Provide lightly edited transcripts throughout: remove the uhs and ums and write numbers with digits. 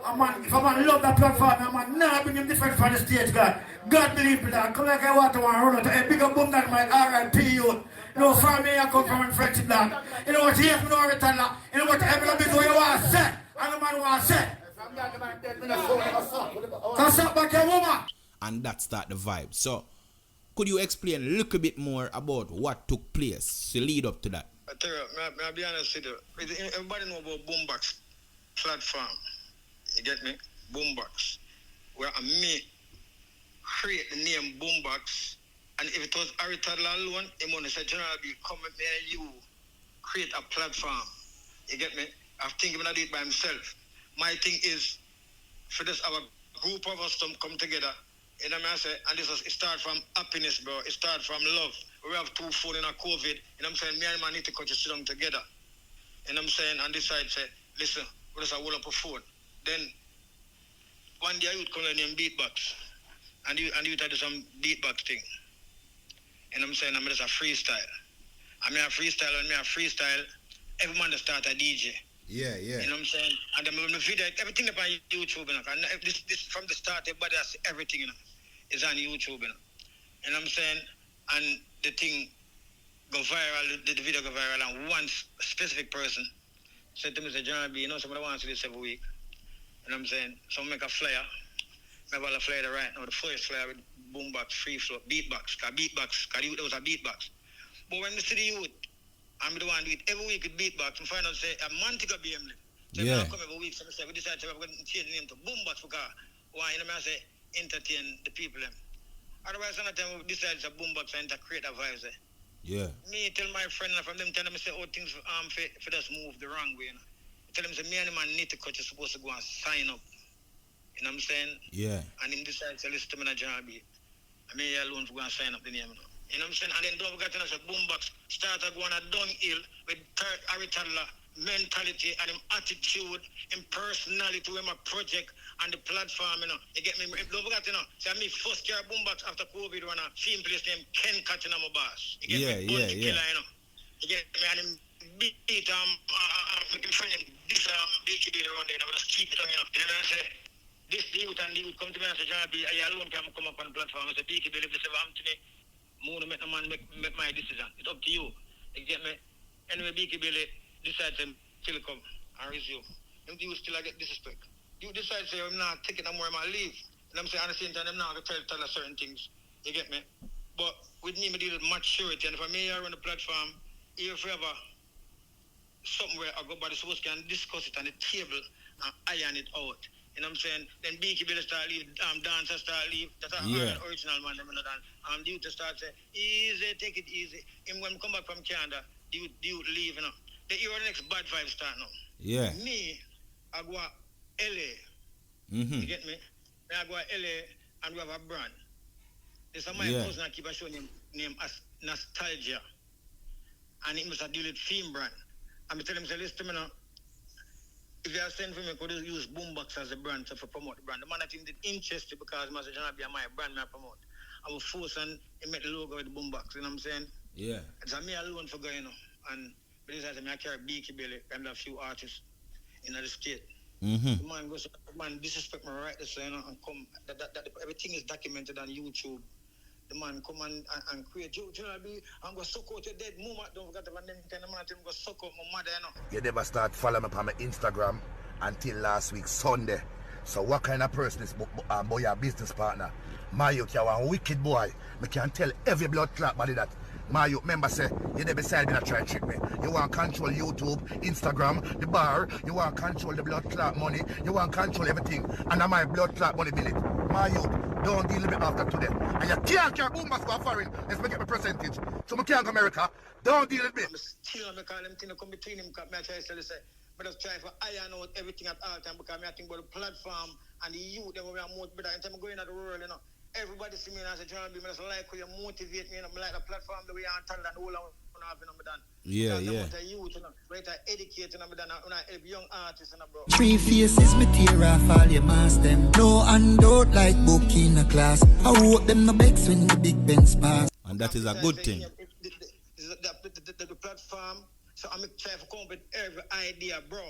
A man, if a man love that platform, a man now bring him different from the stage, God. God believe in that. Come like I want to run out. Hey, big up boom that my R.I.P. you. You know, from me, I come from a friendship that. You know what you hear from the return that. You know what every big boy you want to say. And the man want to say. Come stop back your woman. And that start the vibe. So, could you explain a little bit more about what took place to lead up to that? Terro, I'll be honest with you. Everybody know about Boombox platform. You get me? Boombox. Where me create the name Boombox. And if it was Harry Toddler alone, he would say, General B, come with me and you create a platform. You get me? I'm thinking about it by himself. My thing is, for this, our group of us to come together. You know what I say? And it starts from happiness, bro. It starts from love. We have 2 phones in a COVID. You know what I'm saying? Me and man need to cut you sit down together. You know what I'm saying? And decide, say, listen, we just hold up a phone. Then, one day I would come in beatbox. And you would do some beatbox thing. You know what I'm saying? I'm just a freestyle. I mean, a freestyle. Every man that start a DJ. Yeah. You know what I'm saying? And then the video, everything up on YouTube. You know? And this from the start, everybody has everything, you know, is on YouTube. You know what I'm saying? And the thing go viral, the video go viral, and one specific person said to me, General B, you know, somebody wants to do this every week. You know what I'm saying? So I make a flyer. I have a flyer right now, the first flyer with boombox, free flow, beatbox, because there was a beatbox. But when I see the youth, I'm the one do it every week with beatbox, and find out, say, a man take a BM. So I come every week, so I say, we decide to change the name to boombox because, why, you know what I say, entertain the people. Otherwise, another time we decide to boombox and to create a vibe. Yeah. Me tell my friend, and from them tell them, say, oh, things for us move the wrong way. You know? I tell them, say, me and the man need to cut, you're supposed to go and sign up. You know what I'm saying? Yeah. And him decide to listen to me in a General B. I mean, you alone to go and sign up the name. You know what I'm saying? And then don't forget to say, boombox start to go on a downhill with Harry Toddler mentality and him attitude, him personality with my project and the platform, you know. You get me? Don't forget, you know. Say, me first year boombox after COVID when a film place named Ken catching my boss. You get me? Killer, you know. You get me? And him beat making friend him this BKB around there, and I would just keep it on, you know. You know what I'm saying? This youth and the youth come to me and say, John B, I alone can come up on the platform. I say, BKB, if they say, I'm to me, I'm going to make the man make my decision. It's up to you. You get me? Anyway, BKB decide to still come and resume. You still get disrespect. You decide to say, I'm not taking no more of my leave. And I'm saying, at the same time, I'm not going to tell certain things. You get me? But with me, I deal with maturity. And for me, here on the platform, here forever, something where I go by the supposed to can discuss it on the table and iron it out. You know what I'm saying? Then Beaky Bill start leave, dancer start leave. That's an original man, them and the youth start say, easy, take it easy. And when we come back from Canada, the youth leave, you know. The next bad vibe start now. Yeah. Me, I go to LA. Mm-hmm. You get me? I go to LA and we have a brand. There's a my cousin I keep a show name as Nostalgia. And he must have deal with theme brand. And I tell him, say, listen to me now. If you are sending for me, could you use Boombox as a brand to promote the brand? The man I think did interested because my General be my brand I promote. I will force and make the logo with the Boombox, you know what I'm saying? Yeah. It's a me alone for going, you know. And besides, I carry Beaky Billy and a few artists in the state. Mm-hmm. The man goes, man, disrespect me right there, you know, and come. Everything is documented on YouTube. The man come and create. General B, I'm going to suck out your dead mama. Don't forget about them kind of man. I'm going to suck out my mother, you know. You never start following me on my Instagram until last week, Sunday. So what kind of person is boy your business partner? Mayo, you are a wicked boy. I can tell every blood clot body that. Mayo, remember say, you never beside me that try to trick me. You want to control YouTube, Instagram, the bar. You want to control the blood clot money. You want to control everything. And my blood clot money bill it. Mayo, don't deal with me after today. And you can't carry Boombox go foreign. Let's make it my percentage. So I can't go America. Don't deal with me. I'm still on the call them thing to come between him because I try to say, but just try for iron out everything at all time because I think about the platform and the youth that we are more better. And I'm going at the world, you know. Everybody see me and I say, John B, I just like how you motivate me, you know, I like the platform the way you tell and all I have, you know, done. Yeah. The youth, you know, right, educate, you know, done, when I help young artists, you know, bro. 3 faces, me tear off all your mask them. No handout like book in a class. I hope them no begs when the big Benz pass. And that is a good thing. The platform, so I'm trying to come up with every idea, bro.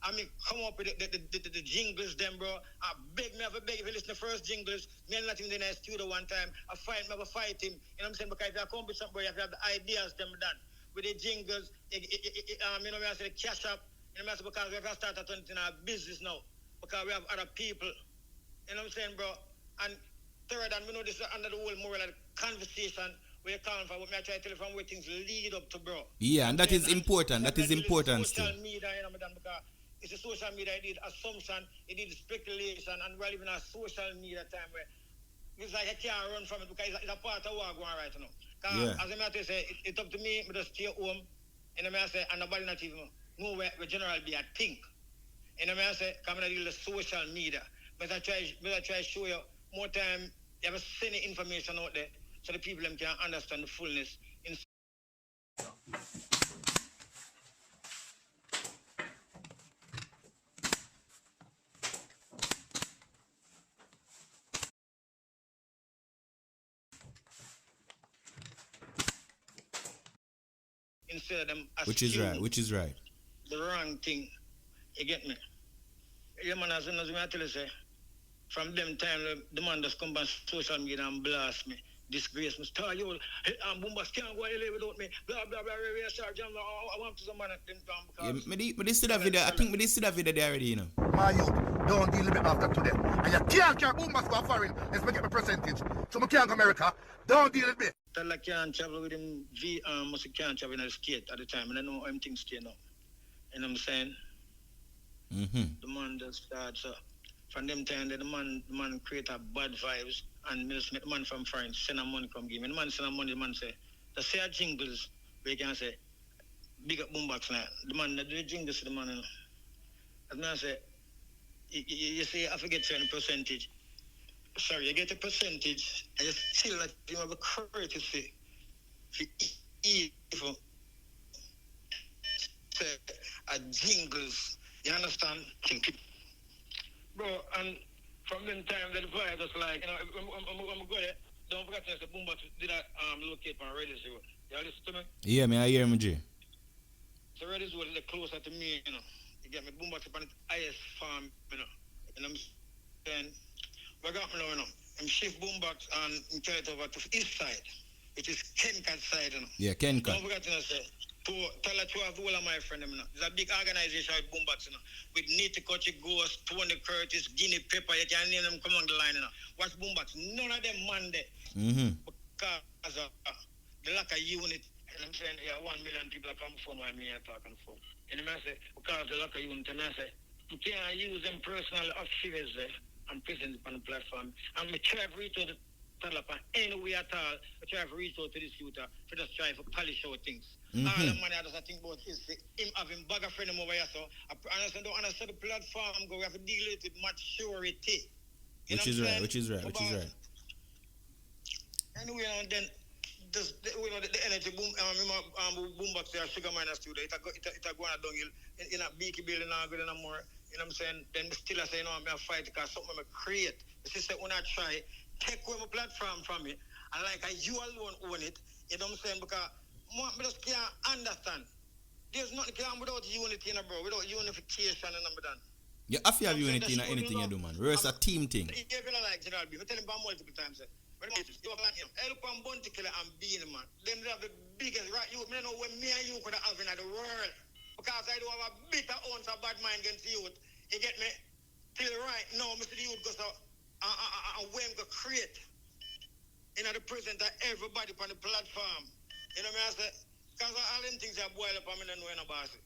I mean, come up with the jingles, them, bro. I beg me, if you listen to the first jingles, me and nothing in the studio one time, I fight him. You know what I'm saying? Because if you come with something, you have to have the ideas, them done. With the jingles, you know, I say the cash up, you know, because we have to start in our business now. Because we have other people. You know what I'm saying, bro? And third, and we know this is under the whole moral conversation where you come from, what I try to tell you from where things lead up to, bro. Yeah, and that is important. That is important still. Social media, you know, because it's a social media, it did assumption, it did speculation, and we're living in a social media time where it's like I can't run from it because it's a part of what going right now. Because as I matter say, it's up to me, I just stay home, and I say, and nobody not even know where generally be a think. And I say, come and deal with social media. But I try to show you more time, you have to send the information out there so the people can understand the fullness. Instead of them which is right. The wrong thing. You get me? Yeah, man, as soon as I tell you, say, from them time, the man just come on social media and blast me, disgrace me, star you, Boombas can't go away without me, blah, blah, blah, I want to some man at them time. Yeah, but this video, I think we see that video there already, you know. My youth, don't deal with me after today. And you can't carry Boombas go foreign, let's make it a percentage. So I can't go America, don't deal with me. Tell I can't travel with him, must can't travel in a skate at the time, and I know how things stay now. You know what I'm saying? The man just started, so from them time, the man create a bad vibes, and me just make the man from France send a money come give me. The man send a money, the man say, the say jingles, we can say, big up boombox now. The man, the jingles to the man, you know. As man say, you say, I forget certain percentage. Sorry, you get a percentage, and you still like you have a courtesy for evil. Say, a jingles. You understand? Bro, and from them time, the vibe was like, you know, I'm good. Don't forget to say, Boombox did that locate on Radio Zero. You listen to me? Yeah, I hear me, G. So Radio Zero is closer to me, you know. You get me? Boombox up on its highest farm, you know. And I'm saying, what got me now, you know? I'm shift Boombox and I'm carried over to the east side, which is Kencat side, you know. Yeah, Kencat. Don't forget to say, to tell the truth of all of my friends, you know. It's a big organization with Boombox, you know. With Nitty, Ghost, Tony Curtis, Guinea Pepper, you can name them come on the line, you know. Watch Boombox. None of them man there. Because the lack of unit. And I'm saying, yeah, 1 million people come phone while me are talking phone. And I say, because the lack of unit, and I say, you can't use them personal affairs there and present on the platform. And me try to reach out to tell upon any way at all, I try to reach out to this shooter to just try to polish out things. All the money I just think about is him having bag of friend over here, so I understand the platform go, we have to deal with it with maturity. Which is right. Anyway, and then just the energy boom boombox there, sugar miners studio, it go on a downhill in a beaky building now good no more. You know what I'm saying? Then still I say, you know, I'm gonna fight because something I create. This is when I try take away my platform from me, and like you alone own it, you know what I'm saying? Because I just can't understand. There's nothing without unity, you know, bro, without unification, and I'm done. You have to have unity in anything you do, man. It's a team thing. You're gonna like General B. I tell him about multiple times. You're like him. Help and Bounty Killer and Beenie, man. Them have the biggest right. You know when me and you could have in the world. Because I do have a bitter ounce of bad mind against the youth. You get me? Till right now, Mr. The youth goes out and when go create. You know, the present of everybody on the platform. You know what I say? Because all them things are boiled up, I don't know about it.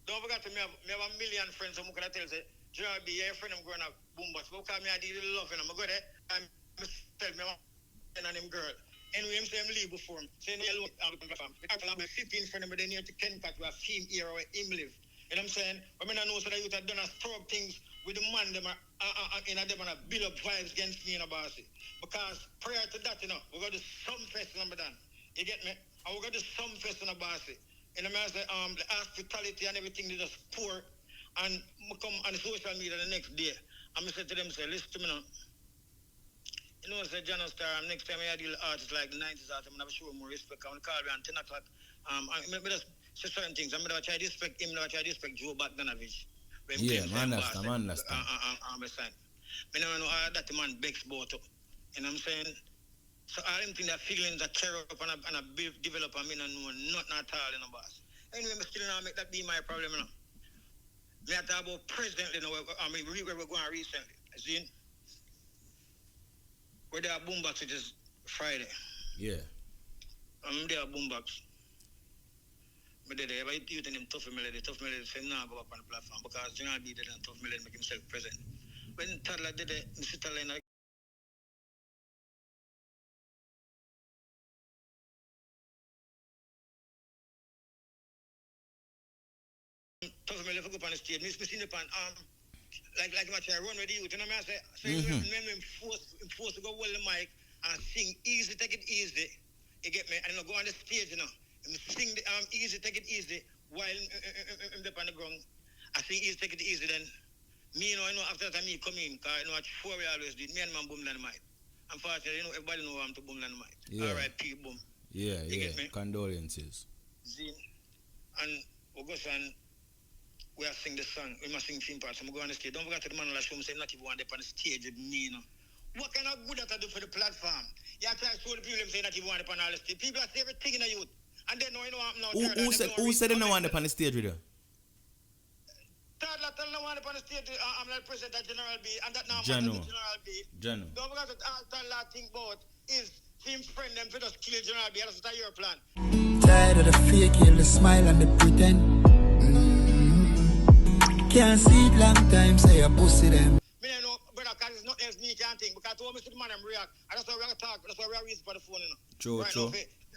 Don't forget to me have a million friends, so I'm going to tell you, Gerard B, your friend, I'm going to Boombox. But because I did love him, I'm going to tell me I'm him girl. Anyway, I'm saying I'm leave before him. Saying hello, I'm going to come. Because I'm a 15 friend, but then near to Kencat, we have theme here where him live. You know what I'm saying? But I know so that you have done a stir up things with the man, them in a them and build up vibes against me in a bossy. Because prior to that, you know, we got the Sumfest number done. You get me? And we got the Sumfest in a bossy. And I say, the hospitality and everything, they just pour. And I come on the social media the next day. And I say to them, say, listen to me now. You know, say, John Star, next time I deal with artists like the 90s artists, I'm going to show more respect. I'm going to call me on 10 o'clock. So certain things. I'm going to try to respect him, I try to respect Joe Bogdanovich. Yeah, man, understand. I don't know that man begs both. You know what I'm saying? So all them things that feelings that tear up and I develop, I mean, I know nothing at all in the boss. Anyway, I still not make that be my problem, you know. Me I talk about presently, you know, I mean, where we're going recently. See? Where there are boombox, which is Friday. Yeah. I'm there boombox. But they ever you tell them tough melody say nah go up on the platform because General B did and tough melody make himself present. When Toddler did it, Mr. Toddler tough melody for go up on the stage. Me seen it on like much I run with you, you know what I say? So when forced to go hold the mic and sing easy, take it easy. You get me? And I go on the stage, you know. And sing the easy, take it easy while I'm up on the ground. I sing easy, take it easy then. Me, you know, after that me come in, because you know, at 4 we always did. Me and man boom land mic. Unfortunately, you know, everybody know I'm to boom land mic. Yeah. R.I.P. boom. Yeah, you yeah. Condolences. See? And we go and we are sing the song. We must sing film parts. So we go on the stage. Don't forget to the man like show me say not even one day on the stage with me, you know. What kind of good that I do for the platform? You have to show the people them say not even one day on the stage. People are saying everything in the youth. And they know you know I'm now. Who said they don't want up on the stage with you? Toddler tell no one up on the stage. I'm not president of General B. And that now I'm General B. General. Don't forget that all Toddler think about is him friend them for just kill General B. That's your plan. Tired of the fake, the smile and the pretend. Can't see it long time, say a pussy them. Me don't know, brother, because it's not else me can't think. Because to me see the man them react. And that's why we're going to talk. That's why we're reason for the phone, you know. True, right true.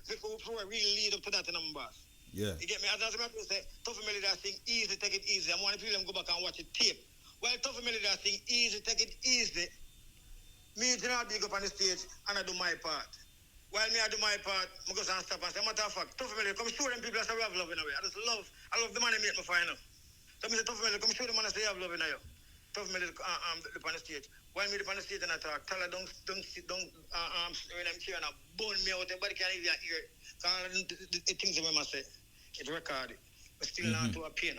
Before we really lead up to that in the boss. Yeah. You get me? As I say, Tough Melody that sing easy, take it easy. I'm want to people them go back and watch it tape. While Tough Melody that sing easy, take it easy. Me General big up on the stage and I do my part. While me I do my part, I go and stop and say, matter of fact, Tough Melody, come show them people that say we have love in a way. I love the man they make me find out. So I say, Tough Melody, come show them man that say you have love in a way. Tough Melody up on the stage. While me up on the stage and I talk, tell her don't when I'm here and I bone me out, everybody can even hear it. Because the things that I must say, it's recorded. But still not to a pain.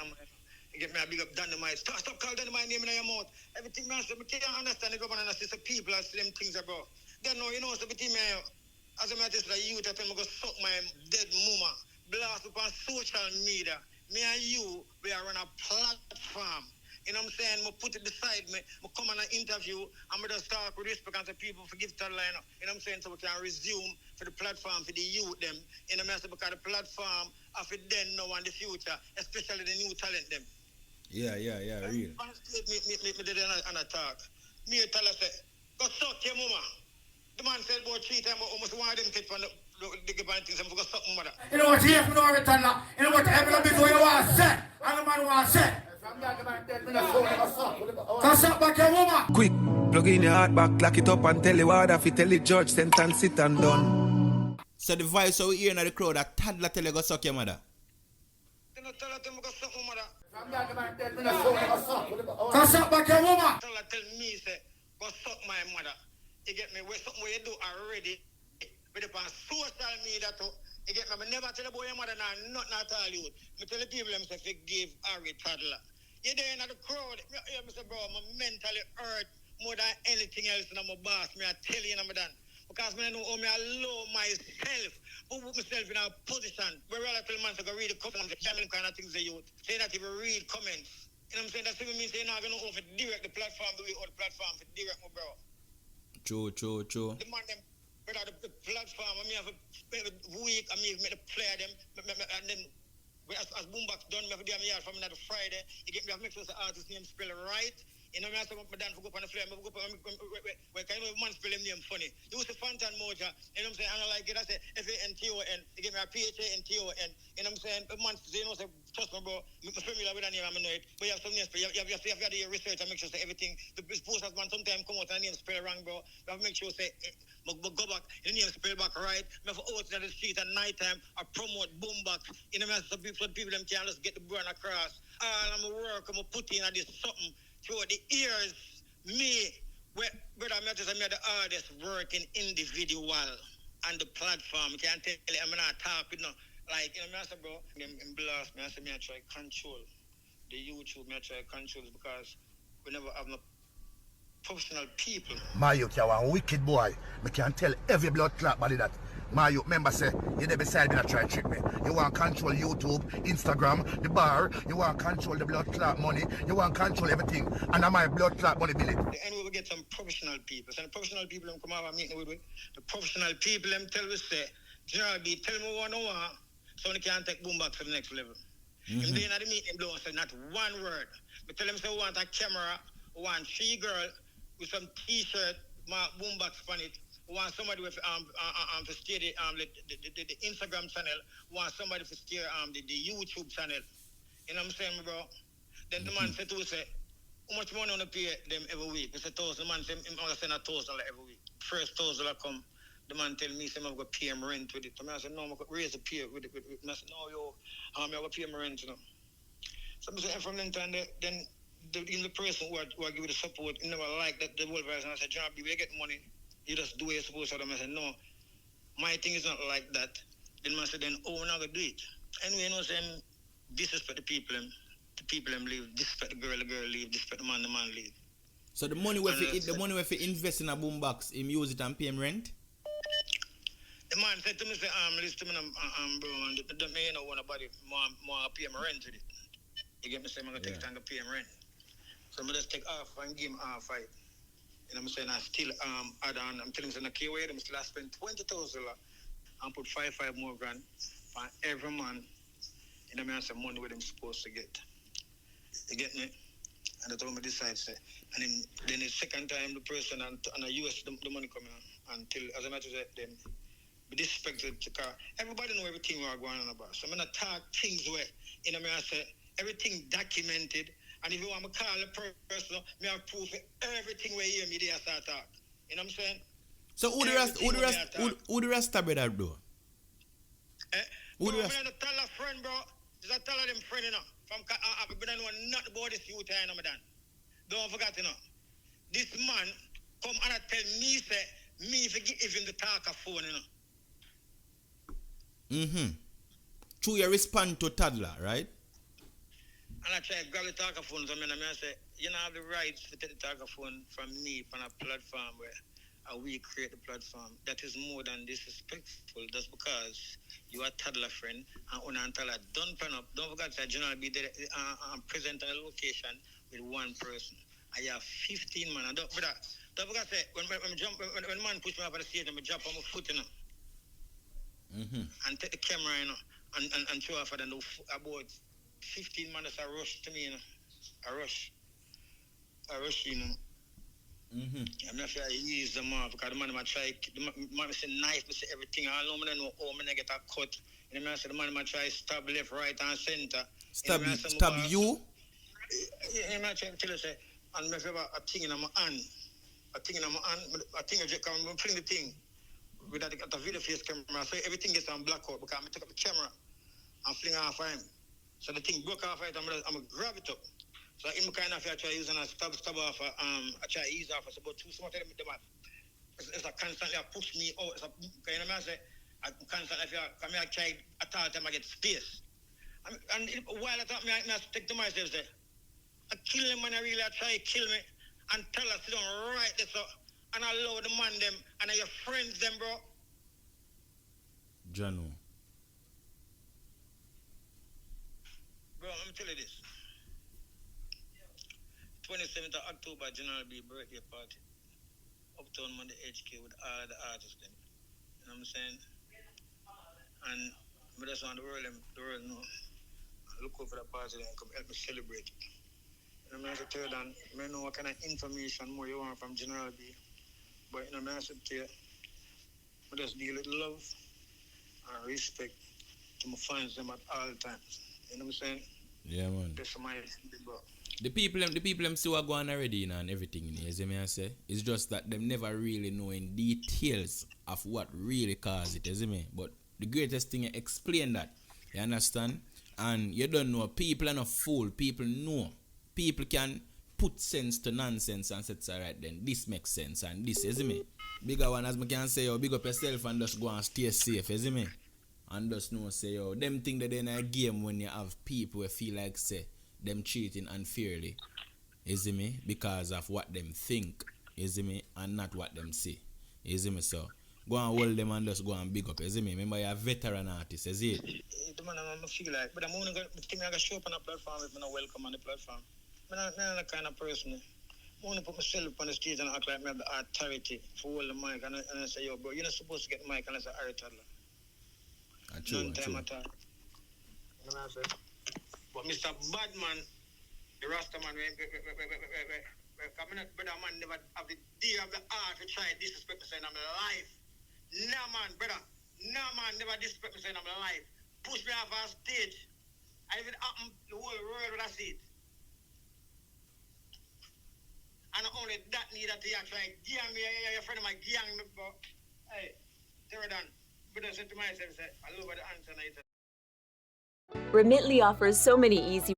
You get me a big up dynamite. Stop calling my name in your mouth. Everything man say, I can't understand the government and I say people are slim things about. Then no, you know, so between me, as a matter of fact, you tell me go suck my dead mama, blast up on social media. Me and you, we are on a platform. You know what I'm saying? I put it beside me. I come on an interview. I'm going to start with respect and people forgive that line. You know what I'm saying? So we can resume for the platform for the youth them. You know what I'm saying? Because the platform of it then now and the future, especially the new talent them. Yeah, real. Me did an attack. Me tell her say, go suck your mama. The man said about 3 times, almost one of them kids from the things and go suck my mother. You know what you have to know, Retana? You know what every before you want to say? And the man want to say? Cause up back your woman. Quick, plug in your heart back, lock it up and tell the word if you tell the judge, sentence it and done. So the voice so we hear in the crowd that Toddler tell you go suck your mother. You know, tell her to go suck my mother. Cause up back your woman. Tell her tell me say, go suck my mother. You get me? Where something you do already with the social media too. You get me? I never tell about your mother now, nothing at all you. I tell the people them say forgive Harry Toddler. You're there in the crowd. I say, bro, I'm mentally hurt more than anything else and I'm a boss. I tell you, I'm done. Because I know how I love myself. Put myself in a position where I tell man to go read the comments, the kind of things they use. Say not even read comments. You know what I'm saying? That's what means they're not going to offer direct the platform the way or the platform for direct my bro. True. The man them, without the platform, I mean, have a week, I mean, make the player them, and then as Boombox done, me have to do my yard from another Friday. You get me, have to make sure the artist name spell right. You know, I say, my dad for go up on the flare, I go up on where kind of man spell him name funny. You use the Fantan Moja, you know what I'm saying? I don't like it, I say Fanton. You get me a Phanton. You know what I'm saying? A man, you know, say, trust me, bro, I'm familiar with that name, I know it. But you have some names, you have to do your research and make sure say everything. The posters man sometimes come out and the name spell wrong, bro. You have to make sure say, go back, the name spell back right. You have to out in the street at night time, I promote Boombox. You know what I'm saying? So people them can just get the burn across. All I'm work, I'm put in at this something. Through the ears, me, brother, I'm the hardest working individual on the platform. You can't tell you, I'm not talking, no. Like, you know, me I say, bro, in blast, me I say, me I try control the YouTube, me I try control it because we never have no professional people. Mayo, you are a wicked boy. Me can tell every blood clot body that. Mayo, remember say, you there beside me that try trick me. You want control YouTube, Instagram, the bar. You want control the blood clot money. You want control everything. And my blood clot money bill it. Anyway, we get some professional people. So the professional people them come out and meet with. The professional people them tell us say, General B, tell me what I want. So they can take boom back to the next level. If they in the meeting, don't say not one word. But tell them say we want a camera, we want 3 girls with some t-shirt, mark boombox on it. We want somebody with to steer the Instagram channel. We want somebody to steer the YouTube channel. You know what I'm saying, bro? Then the man said to us, how much money on pay them every week? It's 1,000. The man said, I'm going to send $1,000 every week. First $1,000 come. The man tell me, I'm going to pay him rent with it. I said, no, I'm going to raise the pay with it. I said, no, yo, I'm going to pay him rent, you know. So I said, from then time, then the person who are giving the support, you never like that the whole person. I said, John, we get money. You just do what you're supposed to do. I said, no, my thing is not like that. Then I said, then, oh, we're not going to do it. Anyway, you know, saying, disrespect the people leave, disrespect the girl leave, disrespect the man leave. So the money if you invest in a boombox, him use it and pay him rent? The man said to me, say, listen to me, bro, don't me, you know, want about it, more pay him rent with it. You get me, say, I'm going to take time to pay him rent. So I'm just take off and give him half fight. And I'm saying, I still add on, I'm telling him, okay, wait, I'm still spend $20,000 and put 5 more grand for every man. And I'm saying, money where I'm supposed to get. You get me? And that's how I decide, say. And then the second time, the person and the US, the money coming until, as a matter of fact, them be disrespected to car. Everybody know everything we're going on about. So I'm going to talk things where, you know, I say, everything documented. And if you want to call a person, me have proof of everything where you hear me there start talk. You know what I'm saying? So who the rest of brother do? Who the rest? I'm tell a friend, bro. Just tell them friend, you know. From I've been knowing not about this youth, you know, madam. Don't forget, you know. This man come and tell me, say, me if him the talk a phone, you know. True, you respond to toddler, right? And I try to grab the talkaphone, so I say, you don't have the rights to take the talkaphone from me on a platform where we create the platform. That is more than disrespectful, just because you are a toddler friend and until don't pan up. Don't forget that General be there present on a location with one person. I have 15 man. And don't forget that when man push me up on the stage, I jump on my foot, you know. And take the camera, you know, and show off and about 15 minutes I rush to me, you know. I rush, you know. I'm not sure I use them off because the man might try, the man say knife, I say everything. I don't know how I get a cut. And the man say the man might try stab left, right, and center. Stab you? Yeah, I'm not trying to tell you, say, and I have a thing in my hand. I think I just come fling the thing with that the video face camera. So everything gets on blackout because I took up the camera and fling off him. So the thing broke off right, I'm gonna grab it up. So in kind of I try using a stab off. I try to ease off. It's about 2 small. It's a constantly push me out. It's a kind of I say I constantly I try at all time I get space. And while I thought me I stick to myself say I kill him when I really try to kill me and tell us to don't write this up and allow the man them and your friends them, bro. Jano. Bro, I'm telling you this. 27th of October, General B birthday party. Uptown Monday HK with all the artists then. You know what I'm saying? And I just want the world know. Look over the party and come help me celebrate it. You know, I tell you that, I know what kind of information more you want from General B. But you know, I said to you, I just deal with love and respect to my fans them at all times. You know what I'm saying? Yeah, man. That's my bro. The people them still are going already and everything in here, I say. It's just that them never really know in details of what really caused it, you me? But the greatest thing is explain that. You understand? And you don't know, people are not fool, people know. People can put sense to nonsense and say it's alright then. This makes sense and this, you me? Bigger one as me can say, big up yourself and just go and stay safe, you me? and just know say yo, them think that in a game when you have people who feel like say them cheating unfairly, you see me, because of what them think, you see me, and not what them say, you see me. So go and hold them and just go and big up, you see me. Remember you're a veteran artist, you see it? The man I feel like, but I'm only going to show up on a platform if I'm not welcome on the platform. I'm not that kind of person. I want to put myself on the stage and act like I have the authority for hold the mic and I say, yo, bro, you're not supposed to get the mic unless I'm a toddler. True. At all. You know what I'm saying? But Mr. Badman, the Rasta man, brother man never have the day of the art to try to disrespect me saying I'm alive. Nah man, brother. Nah man, never disrespect me saying I'm alive. Push me off our stage. And if it happen, the whole world would have seen it. And only that need that you try gang me, your friend of my gang me, but hey, Terro, but I said to myself, I love the answer. Remitly offers so many easy